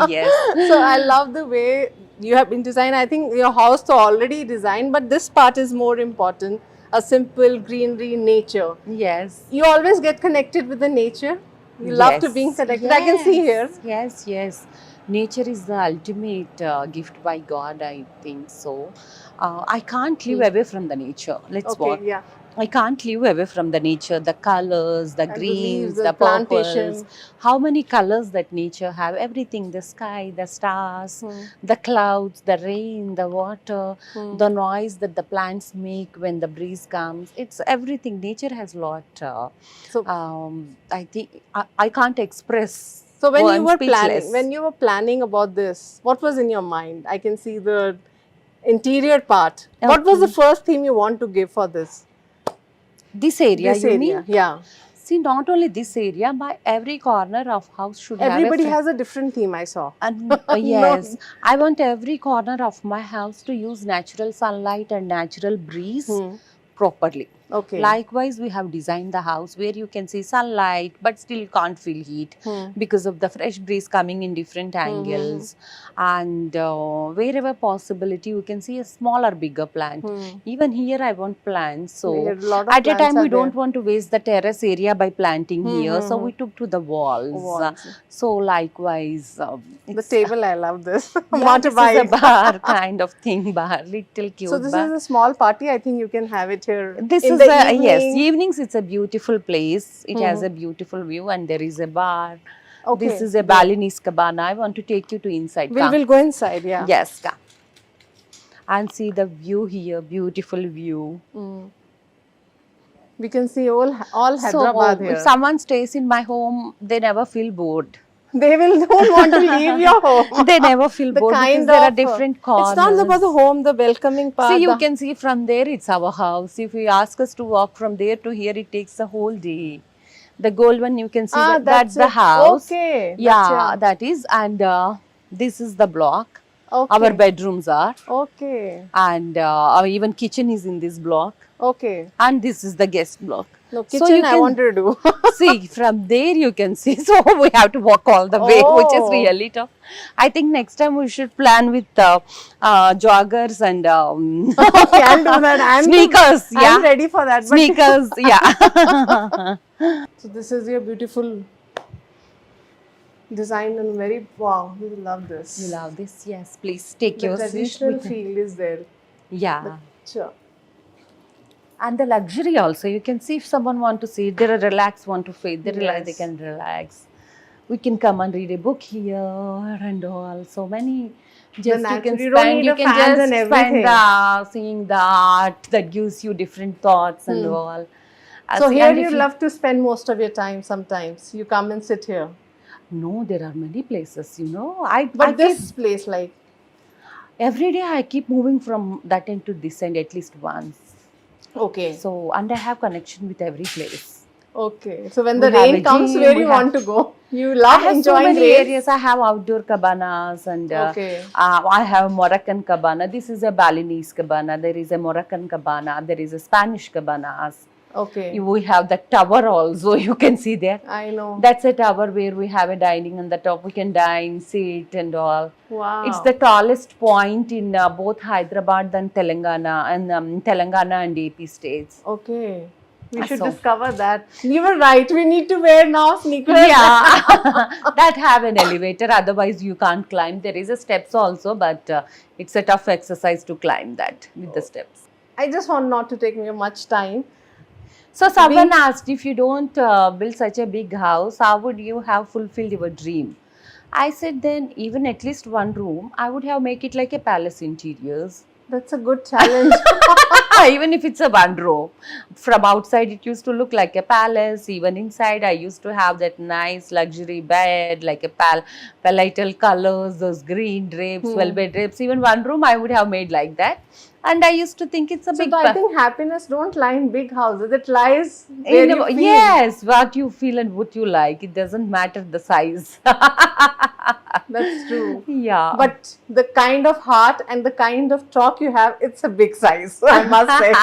Yes. So I love the way you have been designed. I think your house is already designed, but this part is more important. A simple greenery nature. Yes. You always get connected with the nature. You love to being Yes, connected. I can see here. yes, yes, yes. Nature is the ultimate gift by God, I think so. I can't live away from the nature. Let's Okay, walk. yeah. I can't live away from the nature, the colors, the And the leaves, greens, the the purples. plantation. How many colors that nature have? Everything, the sky, the stars, Hmm. the clouds, the rain, the water, Hmm. the noise that the plants make when the breeze comes. It's everything. Nature has lot. So, I think I can't express. so Oh, when you I'm were planning, speechless. when you were planning about this, what was in your mind? I can see the interior part. What was the Okay. first theme you want to give for this? This area, This you area, mean? yeah. See, not only this area, but every corner of house should have Everybody has a different theme, I saw. and yes, No. I want every corner of my house to use natural sunlight and natural breeze Hmm. properly. Okay. Likewise, we have designed the house where you can see sunlight but still can't feel heat Hmm. because of the fresh breeze coming in different angles. And wherever possibility, you can see a smaller, bigger plant. Hmm. Even here, I want plants. Here, So a lot of at a plants time, are we there. don't want to waste the terrace area by planting here. So Hmm. we took to the walls. Walls. So likewise, The it's table, I love this. yeah, this is a Motorbike. bar kind of thing, bar, little So cute this bar. is a small party. I think you can have it here This in is the a yes, evening. evenings it's a beautiful place. It has Hmm. a beautiful view and there is a bar. This Okay, is a there. Balinese cabana. I want to take you to inside. We'll Come. go inside. Yeah. Yes, come. And see the view here, beautiful view. Mm. We can see all Hyderabad So if here. someone stays in my home, they never feel bored. They will don't want to leave your home. They never feel The bored because kind there are of different it's not about the corners. home, the welcoming See, part. you The can see from there, it's our house. If you ask us to walk from there to here, it takes a whole day. The gold one, you can see that's that's the it. house. Okay, that's Yeah, that is. And this is the block. Our okay, bedrooms are. okay, And our even kitchen is in this block. okay. And this is the guest block. No So kitchen. you I can wanted to do. see from there you can see. So we have to walk all the way, which is Oh. really tough. I think next time we should plan with joggers and Okay, I'll do that. sneakers. Yeah, I'm ready for that. But sneakers. Yeah. so this is your beautiful design and very wow. We love this. You love this? Yes. Please take The your seat. traditional feel is there. Yeah. Sure. And the luxury also, you can see if someone want to see, they're relaxed, want to fade, they relax, they Yes. can relax. We can come and read a book here and all. So many. Just you natural- can you don't spend, need you a can fans just and spend everything. the seeing the art that gives you different thoughts and all. So See, here and you if love to spend most of your time sometimes. You come and sit here. no, there are many places, you know. I But keep this place like every day I keep moving from that end to this end at least once. okay. So and I have connection with every place. Okay. So when We the have a rain comes, gym, where we you have- want to go? You I love have so enjoying many rain. areas. I have outdoor cabanas and Okay. I have Moroccan cabana. This is a Balinese cabana. There is a Moroccan cabana. There is a Spanish cabanas. Okay. We have the tower also. You can see there. I know. That's a tower where we have a dining on the top. We can dine, sit, and all. Wow. It's the tallest point in both Hyderabad and Telangana and AP states. Okay. We should So- discover that. You were right. We need to wear now sneakers. Yeah, that have an elevator. Otherwise, you can't climb. There is a steps also, but it's a tough exercise to climb that with the steps. I just want not to take me much time. So someone asked, if you don't build such a big house, how would you have fulfilled your dream? I said then even at least one room, I would have make it like a palace interiors. That's a good challenge. Even if it's a one row, from outside it used to look like a palace. Even inside, I used to have that nice luxury bed, like a palatal colors, those green drapes, velvet drapes. Even one room, I would have made like that. And I used to think it's a So big. I think happiness don't lie in big houses. It lies where In you feel. yes, what you feel and what you like. It doesn't matter the size. That's true. Yeah. But the kind of heart and the kind of talk you have, it's a big size, I must say.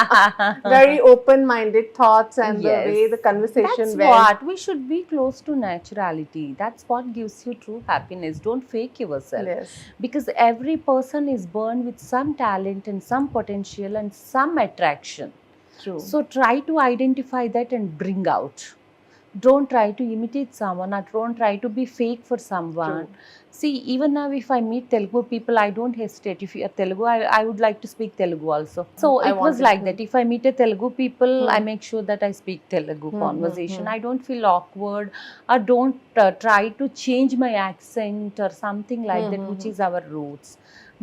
Very open-minded thoughts and Yes. the way the conversation That's went. what we should be close to naturality. That's what gives you true happiness. Don't fake yourself. Yes. Because every person is born with some talent and some potential and some attraction. True. So try to identify that and bring out. Don't try to imitate someone or don't try to be fake for someone. True. See, even now if I meet Telugu people, I don't hesitate. If you are Telugu, I would like to speak Telugu also. So I it was wanted like to. that. If I meet a Telugu people, I Hmm. make sure that I speak Telugu Hmm, conversation. hmm. I don't feel awkward or don't try to change my accent or something like that, which is our roots.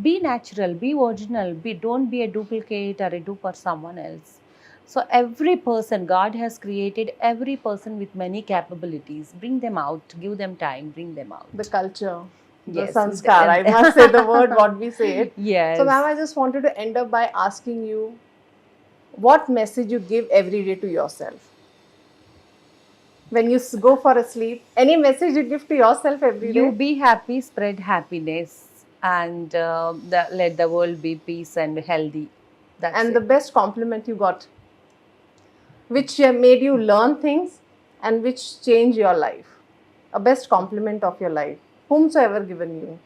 Be natural, be original, don't be a duplicate or a dupe or someone else. So every person, God has created every person with many capabilities. Bring them out, give them time, bring them out. The culture, the Yes, sanskar, I must say the word what we say it. Yes. So ma'am, I just wanted to end up by asking you what message you give every day to yourself. When you go for a sleep, any message you give to yourself every day? You be happy, spread happiness, and let the world be peace and healthy. That's And it. the best compliment you got, which made you learn things and which changed your life. A best compliment of your life. Whomsoever given you.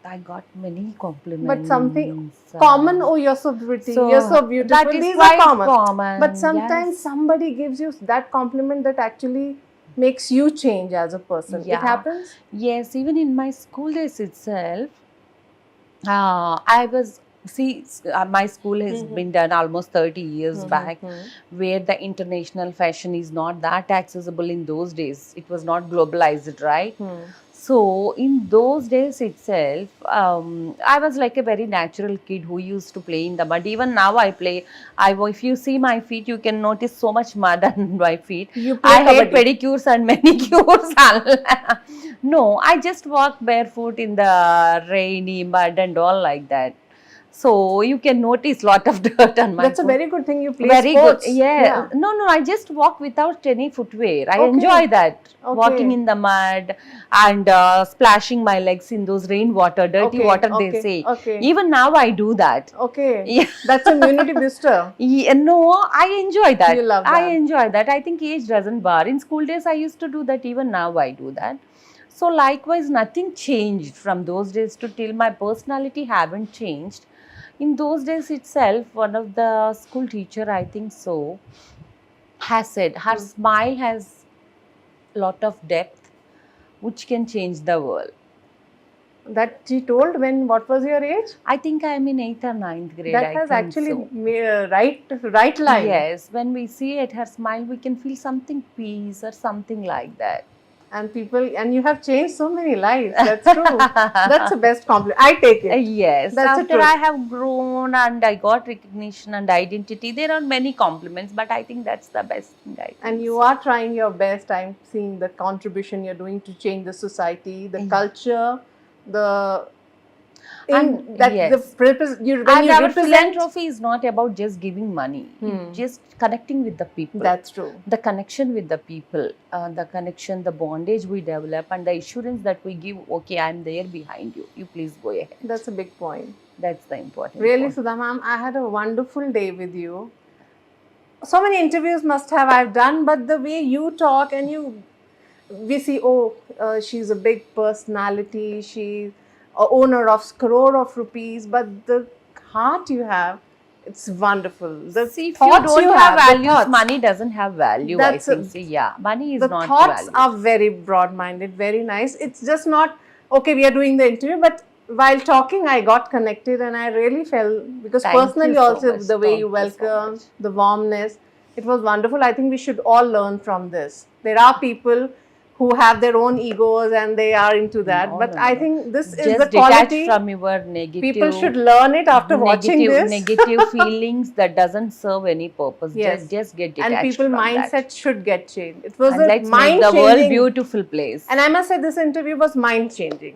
I got many compliments. But something common, oh, you're so pretty, so you're so beautiful. that is These quite are common. common, But sometimes yes. somebody gives you that compliment that actually makes you change as a person. It Yeah. happens? Yes, even in my school days itself, I was my school has been done almost 30 years back, where the international fashion is not that accessible in those days. It was not globalized, right? So in those days itself, I was like a very natural kid who used to play in the mud. Even now I play. If you see my feet, you can notice so much mud on my feet. You play I hate kabaddi. pedicures and manicures. No, I just walk barefoot in the rainy mud and all like that. So you can notice lot of dirt on my That's a foot. very good thing. You play Very sports. good. Yeah. No, I just walk without any footwear. I Okay. enjoy that. Okay. Walking in the mud and splashing my legs in those rainwater, dirty Okay, water, they okay, say. okay. Even now I do that. Okay. Yeah. That's immunity booster. Yeah, no, I enjoy that. You love I that. enjoy that. I think age doesn't bar. In school days, I used to do that. Even now, I do that. So likewise, nothing changed from those days to till my personality haven't changed. In those days itself, one of the school teacher, I think so, has said her smile has lot of depth, which can change the world. That she told when, what was your age? I think I am in 8th or 9th grade. That I has think actually so. right line. Yes, when we see at her smile, we can feel something peace or something like that. And you have changed so many lives. That's true. That's the best compliment. I take it. Yes, That's the after truth. I have grown and I got recognition and identity, there are many compliments, but I think that's the best thing I think. And you are trying your best. I'm seeing the contribution you're doing to change the society, the culture, the And that yes. the purpose when And you our represent. philanthropy is not about just giving money, it's just connecting with the people. That's true. The connection with the people, the connection, the bondage we develop, and the assurance that we give, okay, I'm there behind you. You please go ahead. That's a big point. That's the important Really, point. Sudha ma'am, I had a wonderful day with you. So many interviews must have I've done, but the way you talk and we see, she's a big personality, she's a owner of crore of rupees, but the heart you have, it's wonderful. The See, if you thoughts don't you have the values, thoughts. money doesn't have value. That's I think. See, yeah, money is The not thoughts value. are very broad-minded, very nice. It's just not, okay, we are doing the interview, but while talking, I got connected and I really felt, because Thank personally you so also, much. the way Thank you you so welcome, much. the warmness, it was wonderful. I think we should all learn from this. There are people who have their own egos and they are into that. No, But no, I no. think this is Just the detach quality from your negative. people should learn it after watching this. Negative feelings that doesn't serve any purpose. Yes. Just get And detached people from mindset that. should get changed. It was And a let's make mind the world changing. beautiful place. And I must say this interview was mind changing.